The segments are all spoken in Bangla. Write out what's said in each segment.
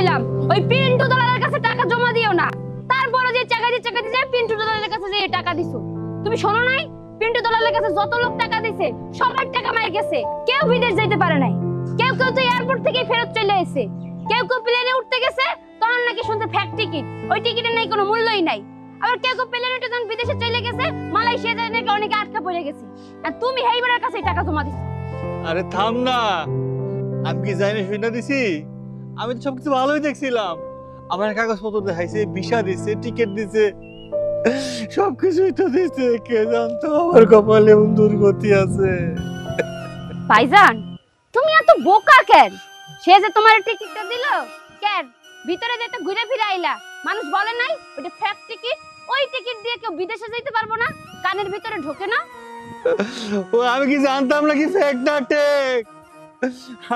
কইলাম ওই পিন্টু দালালের কাছে টাকা জমা দিও না। তারপরে যে টাকা দিয়ে পিন্টু দালালের কাছে যে টাকা দিছো, তুমি শোনো নাই? পিন্টু দালালের কাছে যত লোক টাকা দিছে সবার টাকা মার গেছে, কেউ বিদেশ যাইতে পারে নাই, কেউ কেউ তো এয়ারপোর্ট থেকে ফেরত চলে এসেছে, কেউ কেউ প্লেনে উঠতে গেছে তখন নাকি শুনতে ফেক টিকিট, ওই টিকিটের নাই কোনো মূল্যই নাই। আবার কেউ কেউ প্লেনে উঠে যখন বিদেশে চলে গেছে মালয়েশিয়া যায় নাকি অনেকে আটকা পড়ে গেছে, আর তুমি হেইবারের কাছে টাকা জমা দিছো। আরে থাম না, আমি কি জানি শুনে দিছি? আমি তো সবকিছু ভালোই দেখছিলাম। আমার কাগজপত্র দেখাইছে, ভিসা দিছে, টিকিট দিছে, সবকিছুই তো দিছে। কে জানতো আমার কপালে এমন দুর্গতি আছে। ভাইজান তুমি এত বোকা কেন? সে যে তোমার টিকিটটা দিল কেন ভিতরে যেতে ঘুরে ফিরে আইলা, মানুষ বলে নাই ওটা ফেক টিকিট, ওই টিকিট দিয়ে কেউ বিদেশে যাইতে পারবো না, কানের ভিতরে ঢোকে না। ও আমি কি জানতাম নাকি ফেক না টেক?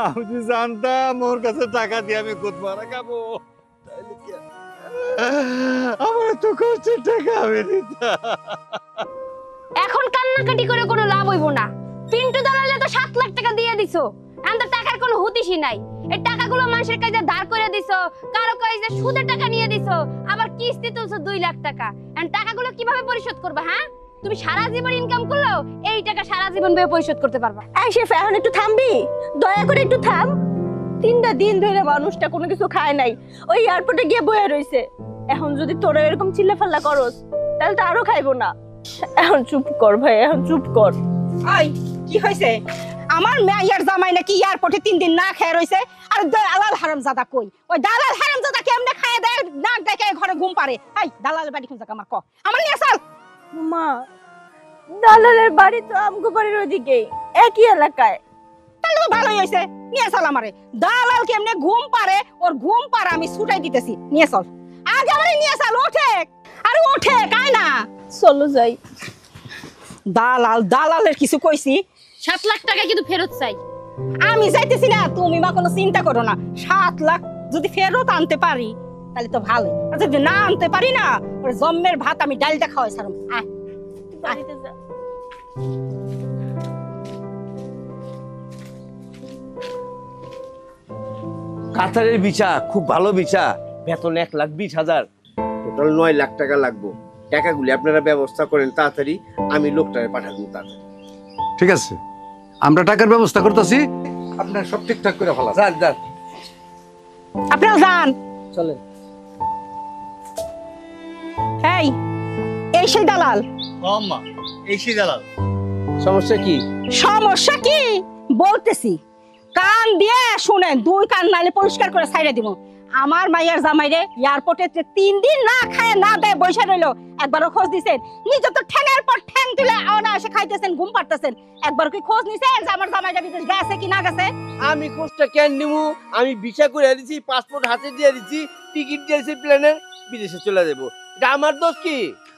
আমি কি জানতাম ওর কাছে টাকা দিয়ে আমি খুদ মারা খাবো? তাইলে কি আমার তো কষ্টের টাকা আমি দিতাম। এখন কান্নাকাটি করে কোনো লাভ হইব না। পিন্টু দালালে তো 7 লাখ টাকা দিয়ে দিছো, আমাদের টাকার কোনো হুতিশই নাই। এই টাকাগুলো মানুষের কাছে ধার করে দিছো, কারো কাছে সুদের টাকা নিয়ে দিছো, আবার কিস্তি তুলছো 2 লাখ টাকা। এন্ড টাকাগুলো কিভাবে পরিশোধ করবে? হ্যাঁ, তুমি সারা জীবন ইনকাম করলেও এই টাকা সারা জীবন ভাবে পরিশোধ করতে পারবা? এই শেফ, এখন একটু থামবি? দয়া করে একটু থাম। 3টা দিন ধরে মানুষটা কোনো কিছু খায় নাই, ওই এয়ারপোর্টে গিয়ে বয়ে রইছে। এখন যদি তোরা এরকম চিল্লাফাল্লা করস তাহলে তো আরো খাইবো না। এখন চুপ কর ভাই, এখন চুপ কর। আই কি হইছে? আমার মেয়ের জামাই নাকি এয়ারপোর্টে 3 দিন না খেয়ে রইছে, আর দালাল হারামজাদা কই? ওই দালাল হারামজাদা কেমনে খায় দেয় নাক ডেকে ঘরে ঘুম পারে? এই দালালের বাড়ি কোন জায়গা আমার ক, আমার নিয়ে চল। মা, দালালের বাড়ি তো আমগো বাড়ির ওদিকেই, একই এলাকায়। তাহলে তো ভালোই হইছে, নিয়ে চল আমারে। দালাল কেমনে ঘুম পারে, ওর ঘুম পারে আমি ছুটাই দিতেছি, নিয়ে চল। আগে আমারে নিয়ে চল, ওঠে আরে ওঠে, কাই না চলো যাই। দালালের কিছু কইছি? 7 লাখ টাকা কিন্তু ফেরত চাই। আমি যাইতেছি না, তুমি মা কোনো চিন্তা করো না। 7 লাখ যদি ফেরত আনতে পারি তাহলে তো ভালো, আর যদি না আনতে পারি না, ওর জম্মের ভাত আমি ডালটা খাওয়াই ছাড়ম। বাড়িতে যা। কাতারের ভিসা খুব ভালো ভিসা, বেতন 1,20,000, টোটাল 9 লাখ টাকা লাগবে। টাকাগুলি আপনারা ব্যবস্থা করেন তাড়াতাড়ি, আমি লোকটারে পাঠাবো তাড়াতাড়ি। ঠিক আছে, আমরা টাকার ব্যবস্থা করতেছি, আপনার সব ঠিকঠাক করে ফেলা। যান যান, আপনারা যান, চলেন। এই সেই দালাল? আম্মা এই সেই দালাল। সমস্যা কি? সমস্যা কি বলতেছি, কান দিয়ে শুনেন, 2 কান নালে পরিষ্কার করে ছাইড়ে দিব। আমার মাইয়ার জামাইরে এয়ারপোর্টে 3 দিন না খায় না দেয় বসে রইলো, একবারও খোঁজ দিছেন? নিজে তো ঠ্যাঙের পর ঠ্যাং তুলে অনায়াসে খাইতেছেন, ঘুম পাড়তেছেন, একবার কি খোঁজ নিছেন যে আমার জামাইটা বিদেশ গেছে কি না গেছে? আমি খোঁজটা কেন নিমু? আমি ভিসা করে দিছি, পাসপোর্ট হাতে দিয়ে দিছি, টিকিট দিয়েছি প্লেনের, বিদেশে চলে যাবো। এটা আমার দোষ কি?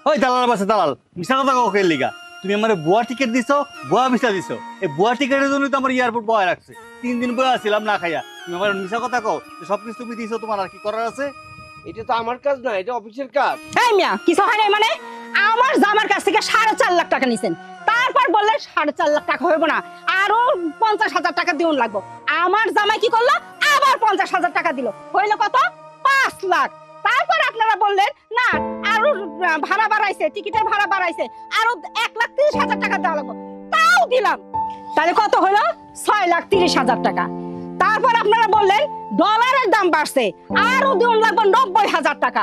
ওই দালাল বাসে দালাল, মিছা কথা কাউকে লিগা? তুমি আমার বুয়া টিকিট দিছো, বুয়া ভিসা দিছো, এই বুয়া টিকিটের জন্য তো আমার এয়ারপোর্ট বয় রাখছে। 3 দিন বয়ে আসছিলাম না খাইয়া, তুমি আমার মিছা কথা কও? সবকিছু তুমি দিছো, তোমার আর কি করার আছে? এটা তো আমার কাজ না, এটা অফিসের কাজ। এই মিয়া কিছু হয় নাই মানে? আমার জামার কাছ থেকে 4.5 লাখ টাকা নিছেন, তারপর বললেন 4.5 লাখ টাকা হইব না, আরো 50,000 টাকা দিউন লাগবে। আমার জামাই কি করলো? আবার 50,000 টাকা দিল, হইল কত? 5 লাখ। তারপর আপনারা বললেন না আরো ভাড়া বাড়াইছে, টিকিটের ভাড়া বাড়াইছে, আরো 1,30,000 টাকা দেওয়া লাগবে, তাও দিলাম। তাহলে কত হলো? 6,30,000 টাকা। তারপর আপনারা বললেন ডলারের দাম বাড়ছে, আরো দিউন লাগবে 90,000 টাকা।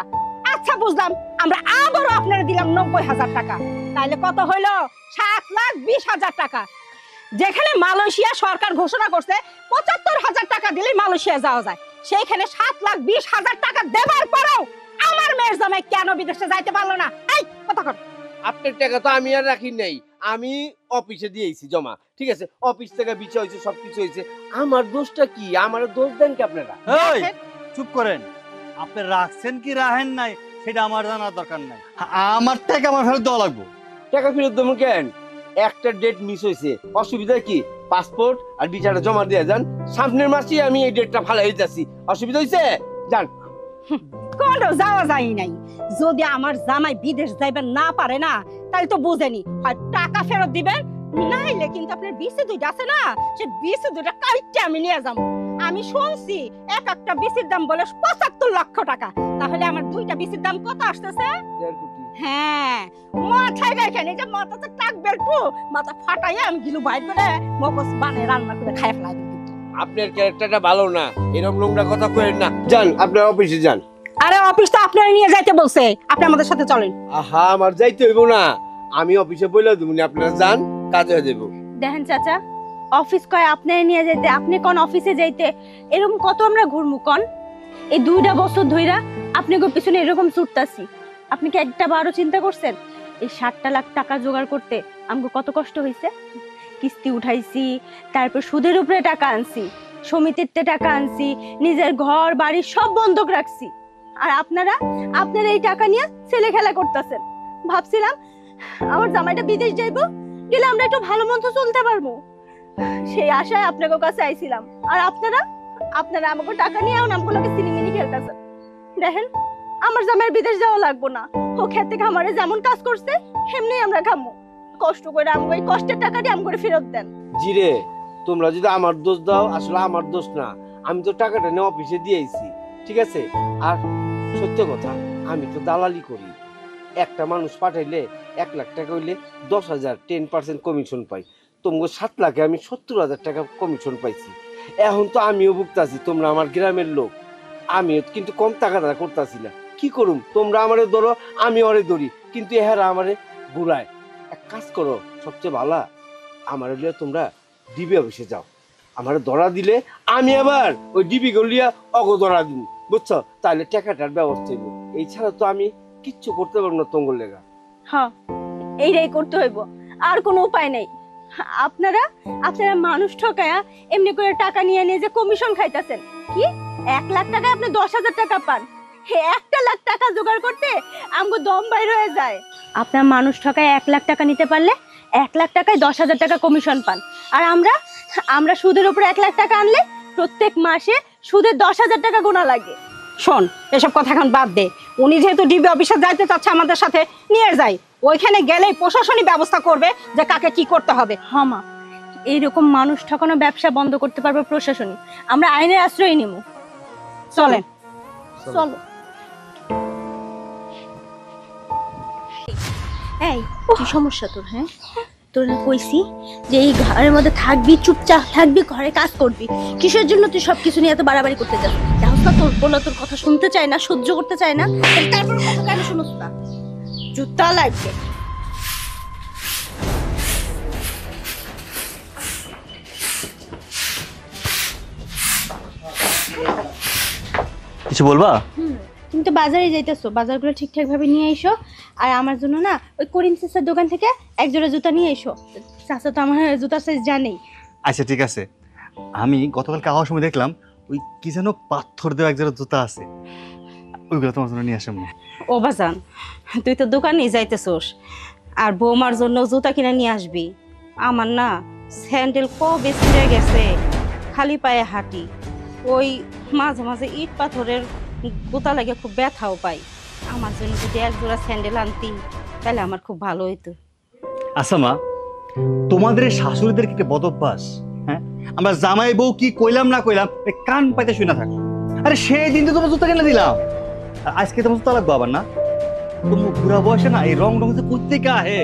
আচ্ছা বুঝলাম, আমরা আবারও আপনারা দিলাম 90,000 টাকা, তাহলে কত হইলো? 7,20,000 টাকা। যেখানে মালয়েশিয়া সরকার ঘোষণা করছে 75,000 টাকা দিলে মালয়েশিয়া যাওয়া যায়, সেইখানে 7,20,000 টাকা দেবার পরেও আমার মেয়ের জামাই কেন বিদেশে যাইতে পারলো না? এই কথা কর। আপনার টাকা তো আমি আর রাখি নাই, আমি অফিসে দিয়েছি জমা। ঠিক আছে, অফিস থেকে বিচার হয়েছে, সবকিছু হয়েছে, আমার দোষটা কি? আমার দোষ দেন কি আপনারা? এই চুপ করেন, আপনি রাখছেন কি রাখেন নাই সেটা আমার জানার দরকার নাই। আমার টাকা আমার ফেরত দেওয়া লাগবে। টাকা ফেরত দেবো কেন? একটা ডেট মিস হয়েছে, অসুবিধা কি? পাসপোর্ট আর বিচারটা জমা দিয়ে যান, সামনের মাসে আমি এই ডেটটা ফালাই যাচ্ছি। অসুবিধা হয়েছে? যান। কোনো যাওয়া যায় নাই। যদি আমার জামাই বিদেশ যাইবেন না পারে না, তাহলে তো বুঝেনি, হয় টাকা ফেরত দিবেন, নাইলে কিন্তু আপনার বিসি 2টা আছে না, সে বিসি 2টা কাইটে আমি নিয়ে যাবো। আমি শুনছি এক একটা বিসির দাম বলে ৭৫ লক্ষ টাকা। তাহলে আমার দুইটা বিসির দাম কত আসতেছে? 1.5 কোটি। হ্যাঁ, মাথায় রেখে এই যে মাথাতে টাক বেল্টু, মাথা ফাটাইয়া আমি গিলু বাইর করে মগজ বানিয়ে রান্না করে খাই ফেলাই দিই। আপনার ক্যারেক্টারটা ভালো না, এরকম নোংরা কথা কইেন না। যান আপনার অফিসে যান। আরে অফিস তো আপনারা নিয়ে যাইতে বলছে, আপনি আমাদের সাথে চলেন। আহা, আমার যাইতে হইব না, আমি অফিসে বইলা দিবনি, আপনারা যান, কাজ হয়ে যাবো। দেখেন চাচা, অফিস কয় আপনারে নিয়ে যাইতে, আপনি কোন অফিসে যাইতে, এরকম কত আমরা ঘুরমু কোন? এই 2টা বছর ধইরা আপনি গো পিছনে এরকম ছুটতাছি, আপনি কি একটা বারও চিন্তা করছেন এই 60 লাখ টাকা জোগাড় করতে আমগো কত কষ্ট হইছে? কিস্তি উঠাইছি, তারপর সুদের উপরে টাকা আনছি, সমিতিতে টাকা আনছি, নিজের ঘর বাড়ি সব বন্ধক রাখছি। আর আপনারা এই টাকা নিয়ে ছেলে খেলা করতেছেন। ভাবছিলাম আমার জামাইটা বিদেশ যাইবো, গেলে আমরা একটু ভালো মন্দ চলতে পারবো, সেই আশায় আপনাদের কাছে আইছিলাম। আর আপনারা আমাকে টাকা নিয়ে এখন আমগুলোকে সিনেমিনি খেলতেছেন। দেখেন, আমার জামাইয়ের বিদেশ যাওয়া লাগবো না, ও খেতে খামারে যেমন কাজ করছে এমনি আমরা খামো। কষ্ট করে আমগো এই কষ্টের টাকা দিয়ে আমগো ফেরত দেন। জিরে, তোমরা যদি আমার দোষ দাও, আসলে আমার দোষ না, আমি তো টাকাটা নিয়ে অফিসে দিয়েছি, ঠিক আছে? আর সত্য কথা, আমি তো দালালি করি। একটা মানুষ পাঠাইলে 1 লাখ টাকা হইলে 10,000 10% কমিশন পাই। তোমাকে 7 লাখে আমি 70,000 টাকা কমিশন পাইছি। এখন তো আমিও ভুগতাছি, তোমরা আমার গ্রামের লোক, আমিও কিন্তু কম টাকা দাঁড়া করতেছি না। কি করুম, তোমরা আমারে ধরো, আমি ওরে ধরি, কিন্তু এহারা আমারে ঘুরায়। এক কাজ করো, সবচেয়ে ভালো আমার লিয়া তোমরা ডিবি অফিসে যাও, আমার ধরা দিলে আমি আবার ওই ডিবি গলিয়া অগ ধরা দিব, বুঝছো? তাহলে টাকাটার ব্যবস্থা হইব। এই ছাড়া তো আমি কিচ্ছু করতে পারবো না তোমার লেগা। হ্যাঁ, এইটাই করতে হইব, আর কোনো উপায় নেই। আপনারা মানুষ ঠকায়া এমনি করে টাকা নিয়ে যে কমিশন খাইতেছেন। কি 1 লাখ টাকায় আপনি 10,000 টাকা পান? 1 লাখ টাকা জোগাড় করতে আমগো দম বাইর হয়ে যায়। আপনার মানুষ ঠকায় 1 লাখ টাকা নিতে পারলে 1 লাখ টাকায় 10,000 টাকা কমিশন পান। আর আমরা সুদের উপর 1 লাখ টাকা আনলে প্রত্যেক মাসে সুদের 10,000 টাকা গোনা লাগে। শোন, এসব কথা এখন বাদ দে। উনি যেহেতু ডিবি অফিসে যাইতে চাচ্ছে, আমাদের সাথে নিয়ে যাই। ওইখানে গেলেই প্রশাসনিক ব্যবস্থা করবে যে কাকে কি করতে হবে। হ্যাঁ মা, এইরকম মানুষ ঠকানো ব্যবসা বন্ধ করতে পারবে প্রশাসনিক। আমরা আইনের আশ্রয় নিব। চলেন। চলো। এই কি সমস্যা তোর? হ্যাঁ, তোর না কইছি যে এই ঘরের মধ্যে থাকবি, চুপচাপ থাকবি, ঘরে কাজ করবি, কিসের জন্য তুই সবকিছু নিয়ে এত বাড়াবাড়ি করতে যাস? দেখো না, তোর বলা তোর কথা শুনতে চায় না, সহ্য করতে চায় না, তারপর কথা কেন শুনোস না? জুতা লাগবে। কিছু বলবা? তুমি তো বাজারে যাইতেছো, বাজারগুলো ঠিকঠাক ভাবে নিয়ে এসো। আর আমার জন্য না ওই করিম চাচার দোকান থেকে এক জোড়া জুতা নিয়ে এসো। চাচা তো আমার জুতার সাইজ জানেই। আচ্ছা ঠিক আছে, আমি গতকালকে আওয়ার সময় দেখলাম ওই কি যেন পাথর দেওয়া এক জোড়া জুতা আছে, ওইগুলো তোমার জন্য নিয়ে আসলাম। ও বাজান, তুই তো দোকানে যাইতেছোস, আর বৌমার জন্য জুতা কিনে নিয়ে আসবি। আমার না স্যান্ডেল কবে ছিঁড়ে গেছে, খালি পায়ে হাঁটি, ওই মাঝে মাঝে ইট পাথরের গোতা লাগে খুব ব্যথাও পাই। আমার জন্য যদি এক জোড়া স্যান্ডেল আনতি তাহলে আমার খুব ভালো হইতো। আচ্ছা মা, তোমাদের এই শাশুড়িদের কি বদ অভ্যাস? হ্যাঁ, আমরা জামাই বউ কি কইলাম না কইলাম এই কান পাইতে শুনে না থাকো। আরে সেই দিন তো তোমার জুতা কিনে দিলাম, আর আজকে তোমার জুতা লাগবে আবার না? তোমার বুড়া বয়সে না এই রং যে প্রত্যেকে আহে।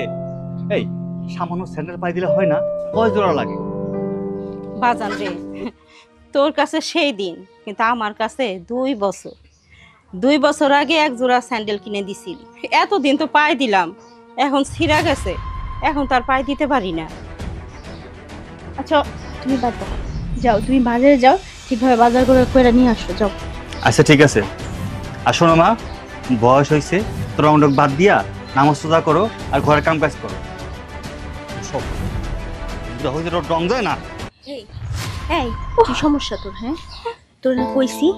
এই সামান্য স্যান্ডেল পাই দিলে হয় না, 10 জোড়া লাগে। বাজান রে, তোর কাছে সেই দিন, কিন্তু আমার কাছে 2 বছর আগে এক জোড়া স্যান্ডেল কিনে দিছিল। এতদিন তো পায়ে দিলাম, এখন ছিঁড়া গেছে, এখন তার পায়ে দিতে পারি না। আচ্ছা তুমি বাদ দাও, যাও তুমি বাজারে যাও, ঠিকভাবে বাজার করে নিয়ে আসো, যাও। আচ্ছা ঠিক আছে। আর শোনো মা, বয়স হয়েছে, তো রং টং বাদ দিয়া নামাজ সোজা করো আর ঘরের কাম কাজ করো। সব রং যায় না। এই কি সমস্যা তোর? হ্যাঁ, তোর না কইছি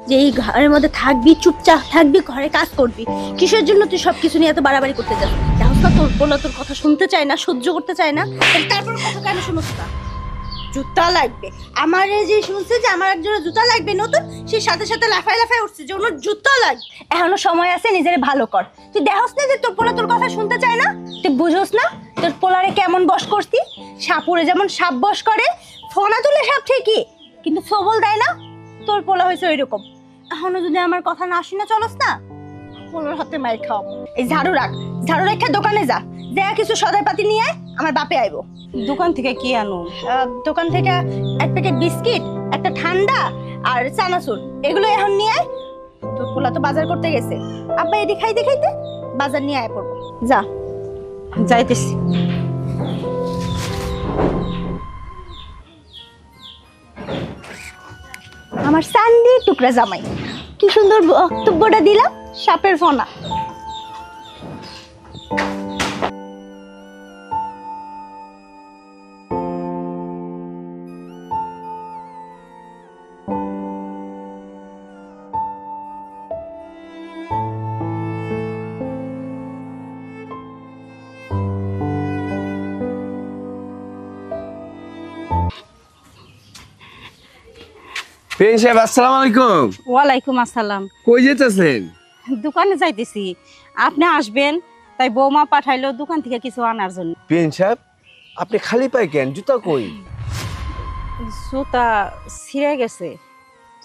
যে এই ঘরের মধ্যে থাকবি, চুপচাপ থাকবি, ঘরে কাজ করবি, কিসের জন্য তুই সবকিছু নিয়ে এত বাড়াবাড়ি করতে যাস? দেখো না, তোর বলা তোর কথা শুনতে চায় না, সহ্য করতে চায় না, তারপর কথা কেন শুনোস না? জুতা লাগবে। আমার এই যে শুনছে যে আমার এক জোড়া জুতা লাগবে নতুন, সেই সাথে সাথে লাফায় উঠছে যে ওনার জুতা লাগবে। এখনো সময় আছে, নিজের ভালো কর। তুই দেখোস না যে তোর পোলা তোর কথা শুনতে চায় না? তুই বুঝোস না তোর পোলারে কেমন বশ করছি? সাপুরে যেমন সাপ বশ করে, ফোনা তুলে সাপ ঠিকই, কিন্তু সবল দেয় না। তোর পোলা হয়েছে ওইরকম। এখনো যদি আমার কথা না শুনে চলস না, পোলার হাতে মাইর খাও। এই ঝাড়ু রেখে দোকানে যা, কিছু সদাই পাতি নিয়ে আয়, আমার বাপে আইবো। দোকান থেকে কি আনো? দোকান থেকে এক প্যাকেট বিস্কিট, একটা ঠান্ডা আর চানাচুর, এগুলো এখন নিয়ে আয়। তোর পোলা তো বাজার করতে গেছে, আব্বা এদি খাইতে খাইতে বাজার নিয়ে আয় পড়বো। যা। যাইতেছি। আমার চান্দি টুকরা জামাই, কি সুন্দর বক্তব্যটা দিলাম, সাপের ফনা। পেন সাহেব আসসালামু আলাইকুম। ওয়ালাইকুম আসসালাম। কই যেতেছেন? দোকানে যাইতেছি, আপনি আসবেন তাই বৌমা পাঠাইলো দোকান থেকে কিছু আনার জন্য। পেন সাহেব আপনি খালি পায় কেন? জুতা কই? জুতা ছিঁড়ে গেছে।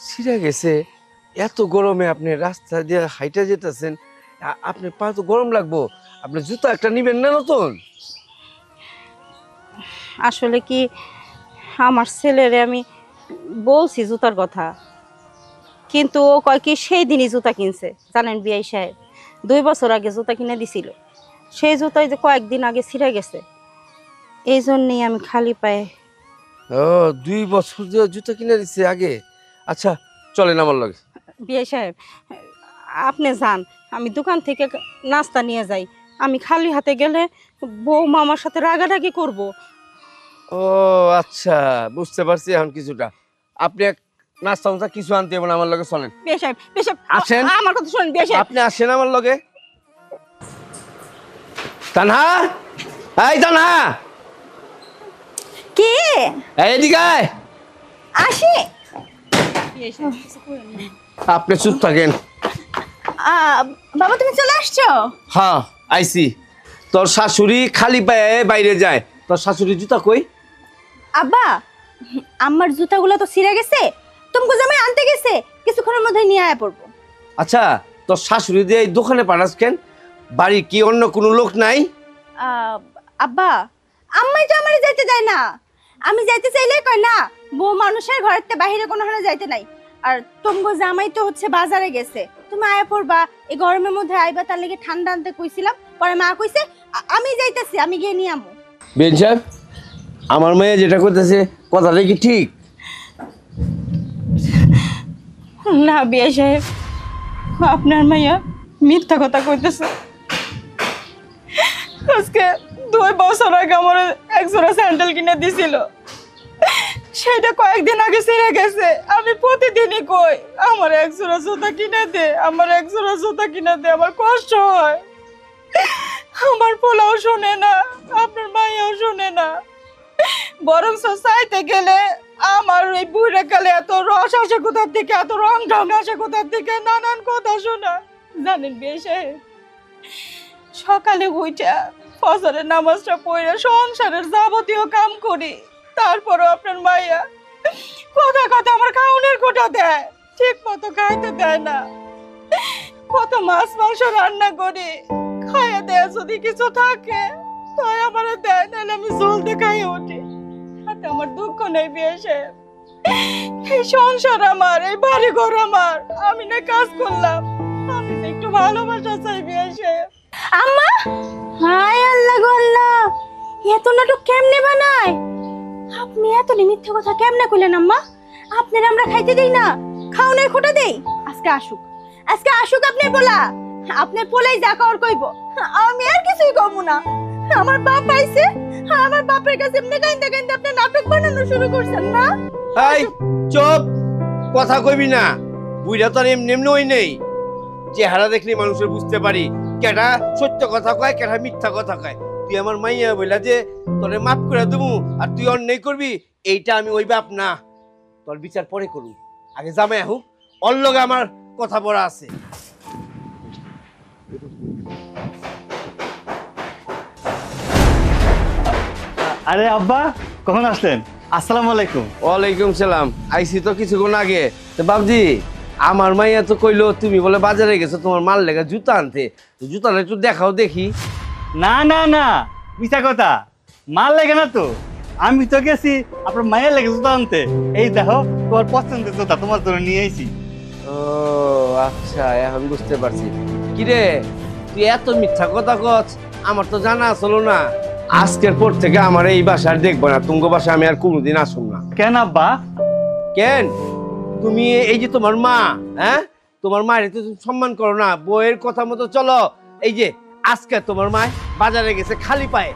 ছিঁড়ে গেছে? এত গরমে আপনি রাস্তা দিয়ে হাইটা যেতেছেন, আপনার পা তো গরম লাগবো। আপনি জুতা একটা নিবেন না নতুন? আসলে কি আমার ছেলেরে আমি বলছি জুতার কথা, কিন্তু ও কয় কি সেই দিনই জুতা কিনছে। জানেন বিআই সাহেব, 2 বছর আগে জুতা কিনে দিছিল, সেই জুতাই যে কয়েকদিন আগে ছিঁড়ে গেছে। এই জন্যই আমি খালি পায়ে। ও 2 বছর ধরে জুতা কিনে দিচ্ছে আগে। আচ্ছা চলেন আমার লগে। বিআই সাহেব আপনি যান, আমি দোকান থেকে নাস্তা নিয়ে যাই। আমি খালি হাতে গেলে বৌমা আমার সাথে রাগারাগি করব। ও আচ্ছা বুঝতে পারছি এখন কিছুটা। আপনি এক নাস্তা টাস্তা কিছু আনতে হবে না, আমার লগে চলেন। বিআই সাহেব, বিআই সাহেব আসেন। আমার কথা শুনুন বিআই সাহেব। আপনি আসেন আমার লগে। তানহা, এই তানহা, কে? এইদিকে আয়। আসি। আপনি চুপ থাকেন। বাবা তুমি চলে আসছো? হ্যাঁ আইসি। তোর শাশুড়ি খালি পায়ে বাইরে যায়, তোর শাশুড়ি জুতা কই? আব্বা, আমার জুতাগুলো তো ছিঁড়ে গেছে, তোমাকে জামাই আনতে গেছে, কিছুক্ষণের মধ্যে নিয়ে আয় পড়বো। আচ্ছা তোর শাশুড়ি দিয়ে এই দোকানে পাঠাস কেন? বাড়ি কি অন্য কোনো লোক নাই? আব্বা, আম্মাই তো আমারে যাইতে দেয় না। আমি যাইতে চাইলে কয় না, বউ মানুষের ঘরের তে বাহিরে কোনো হানে যাইতে নাই। আর তোমাকে জামাই তো হচ্ছে বাজারে গেছে, তুমি আয়া পড়বা, এই গরমের মধ্যে আইবা, তার লেগে ঠান্ডা আনতে কইছিলাম। পরে মা কইছে আমি যাইতেছি, আমি গিয়ে নিয়ে আমু। বেন সাহেব আমার মেয়ে যেটা করতেছে কথাটা কি ঠিক? না বিআই সাহেব, আপনার মাইয়া মিথ্যা কথা কইতেছে। আজকে 2 বছর আগে আমার এক জোড়া স্যান্ডেল কিনে দিছিল, সেটা কয়েকদিন আগে ছিঁড়ে গেছে। আমি প্রতিদিনই কই আমার এক জোড়া জুতা কিনে দে, আমার এক জোড়া জুতা কিনে দে, আমার কষ্ট হয়। আমার পোলাও শোনে না, আপনার মাইয়াও শোনে না। বরং চাইতে গেলে আমার ওই বুড়ে কালে এত রস আসে কোথার থেকে, এত রং ঢং আসে কোথার থেকে, নানান কথা শোনা। জানেন বিয়ে সাহেব, সকালে উঠা ফজরের নামাজটা পড়ে সংসারের যাবতীয় কাম করি, তারপরও আপনার মাইয়া কথা কথা আমার খাওনের কোটা দেয়, ঠিক মতো খাইতে দেয় না। কত মাছ মাংস রান্না করি, খাইয়া দেয় যদি কিছু থাকে তাই আমার দেয়, নাহলে আমি জলতে খাইয়ে উঠি। তাতে আমার দুঃখ নেই বিয়ে সাহেব, এই সংসার আমার, এই বাড়ি ঘর আমার, আমি না কাজ করলাম, আমি তো একটু ভালোবাসা চাই বিয়ে সাহেব। আম্মা, হায় আল্লাহ গো আল্লাহ, এত নাটক কেমনে বানায়? আপনি এত মিথ্যা কথা কেমনে কইলেন আম্মা? আপনার আমরা খাইতে দেই না, খাওনের খোটা দেই। আজকে আসুক, আজকে আসুক আপনার পোলা, আপনার পোলাই যা কর কইব, আমি আর কিছুই কমু না। আমার বাপ আইছে, আমার বাপের কাছে এমনি কাইন্দা কাইন্দা আপনি নাটক বানানো শুরু করছেন না? এই চুপ, কথা কইবি না। বুইড়া তো আর এমনি এমনি ওই নেই, চেহারা দেখলে মানুষের বুঝতে পারি কেটা সত্য কথা কয়, কেটা মিথ্যা কথা কয়। তুই আমার মাইয়া বইলা যে তোরে মাফ করে দেবো আর তুই অন্যায় করবি, এইটা আমি ওই বাপ না। তোর বিচার পরে করু, আগে জামাই হোক, ওর লগে আমার কথা বলা আছে। আরে আব্বা, কখন আসলেন? আসসালামু আলাইকুম। ওয়ালাইকুম সালাম। আইসি তো কিছুক্ষণ আগে, তো বাবজি আমার মাইয়া তো কইলো তুমি বলে বাজারে গেছো তোমার মাল লেগে জুতা আনতে, তো জুতাটা একটু দেখাও দেখি। না না না, মিছা কথা, মাল লাগে না তো। আমি তো গেছি আপনার মায়ের লেগে জুতা আনতে। এই দেখো তোমার পছন্দের জুতা তোমার জন্য নিয়ে আইছি। ও আচ্ছা, এখন বুঝতে পারছি। কিরে তুই এত মিথ্যা কথা কস, আমার তো জানা আসলো না। আজকের পর থেকে আমার এই বাসার দেখবো না, তুঙ্গ বাসা আমি আর কোনোদিন আসুন না। কেন আব্বা? কেন? তুমি এই যে তোমার মা, হ্যাঁ তোমার মায়ের তো তুমি সম্মান করো না, বইয়ের কথা মতো চলো। এই যে আজকে তোমার মা বাজারে গেছে খালি পায়ে,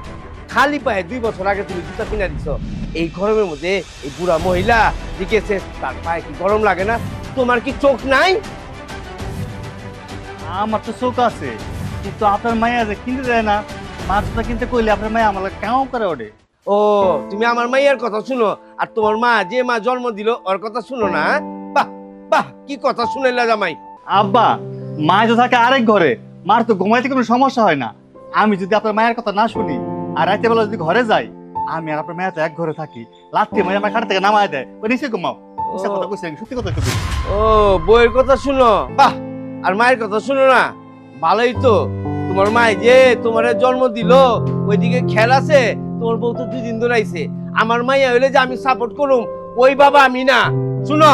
খালি পায়ে 2 বছর আগে তুমি জুতা কিনে দিছো। এই গরমের মধ্যে এই বুড়া মহিলা লিখেছে, তার পায়ে কি গরম লাগে না? তোমার কি চোখ নাই? আমার তো চোখ আছে, কিন্তু আপনার মায়া যে কিনতে দেয় না। মাছ জুতা কিনতে কইলে আপনার মায়া আমার কেমন করে ওঠে। ও তুমি আমার মাইয়ার কথা শুনো, আর তোমার মা যে মা জন্ম দিল ওর কথা শুনো না? বাহ বাহ, কি কথা শুনাইলা জামাই। আব্বা, মা তো থাকে আরেক ঘরে, মার তো ঘুমাইতে কোনো সমস্যা হয় না। আমি যদি আপনার মায়ের কথা না শুনি আর রাতে বেলা যদি ঘরে যাই, আমি আর আপনার মায়া তো এক ঘরে থাকি। লাত্তি মায়া আমার খাট থেকে নামায় দেয়, ওই নিচে ঘুমাও। মিথ্যা কথা কইছি, সত্যি কথা কইছি। ও বইয়ের কথা শুনো, বাহ, আর মায়ের কথা শুনো না? ভালোই তো। তোমার মায় যে তোমার জন্ম দিল ওইদিকে খেয়াল আছে? তোমার বউ তো 2 দিন ধরে আইছে। আমার মাইয়া হইলে যে আমি সাপোর্ট করুম, ওই বাবা আমি না। শুনো,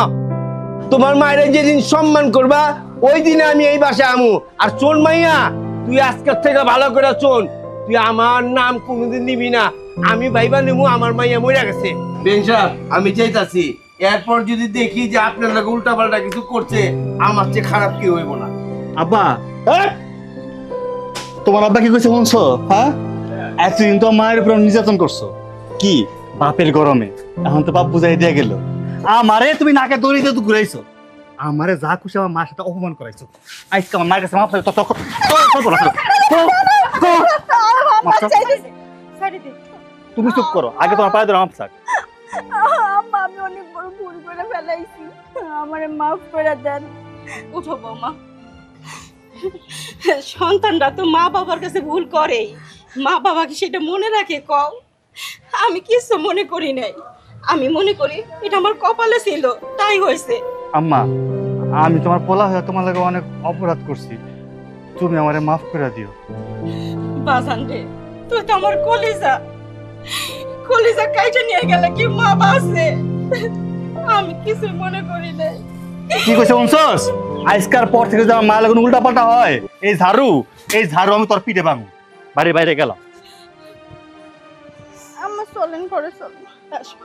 তোমার মায়ের যেদিন সম্মান করবা ওই দিনে আমি এই বাসায় আমু। আর চোন মাইয়া, তুই আজকের থেকে ভালো করে চোন, তুই আমার নাম কোনোদিন নিবি না। আমি ভাইবা নেবো আমার মাইয়া মরে গেছে। বেনসাব আমি চাইতাছি, এরপর যদি দেখি যে আপনার লাগে উল্টা পাল্টা কিছু করছে, আমার চেয়ে খারাপ কি হইব না। আব্বা, তোমার আব্বা কি কইছে শুনছো? হ্যাঁ, এতদিন তো মায়ের উপর নির্যাতন করছো, কি বাপের গরমে। এখন তো বাপ বুঝাই দিয়ে গেল। আমারে তুমি নাকে দড়ি দিয়ে তো ঘুরাইছো, আমারে যা খুশি আমার মার সাথে অপমান করাইছো। আজকে আমার মায়ের কাছে মাপ চাইছো, তুমি চুপ করো, আগে তোমার পায়ে ধরে মাপ চাক। আম্মা, আমি অনেক বড় ভুল করে ফেলাইছি, আমারে মাফ করে দেন। উঠো বৌমা, সন্তানরা তো মা বাবার কাছে ভুল করেই, মা বাবা কি সেটা মনে রাখে? কও, আমি কিছু মনে করি নাই। আমি মনে করি এটা আমার কপালে ছিল, তাই হয়েছে। আম্মা, আমি তোমার পোলা হয়ে তোমার লাগে অনেক অপরাধ করছি, তুমি আমারে মাফ করে দিও। বাজান রে, তুই তো আমার কলিজা, কলিজা কাইটা নিয়ে গেলে কি মা বাঁচে? আমি কিছু মনে করি নাই। কি কইছে শুনছস? আজকার পর থেকে যদি আমার মা লাগুন উল্টা পাল্টা হয়, এই ঝাড়ু আমি তোর পিঠে ভাঙু। বাইরে বাইরে গেলাম। আম্মা চলেন, ঘরে চলেন। আসো।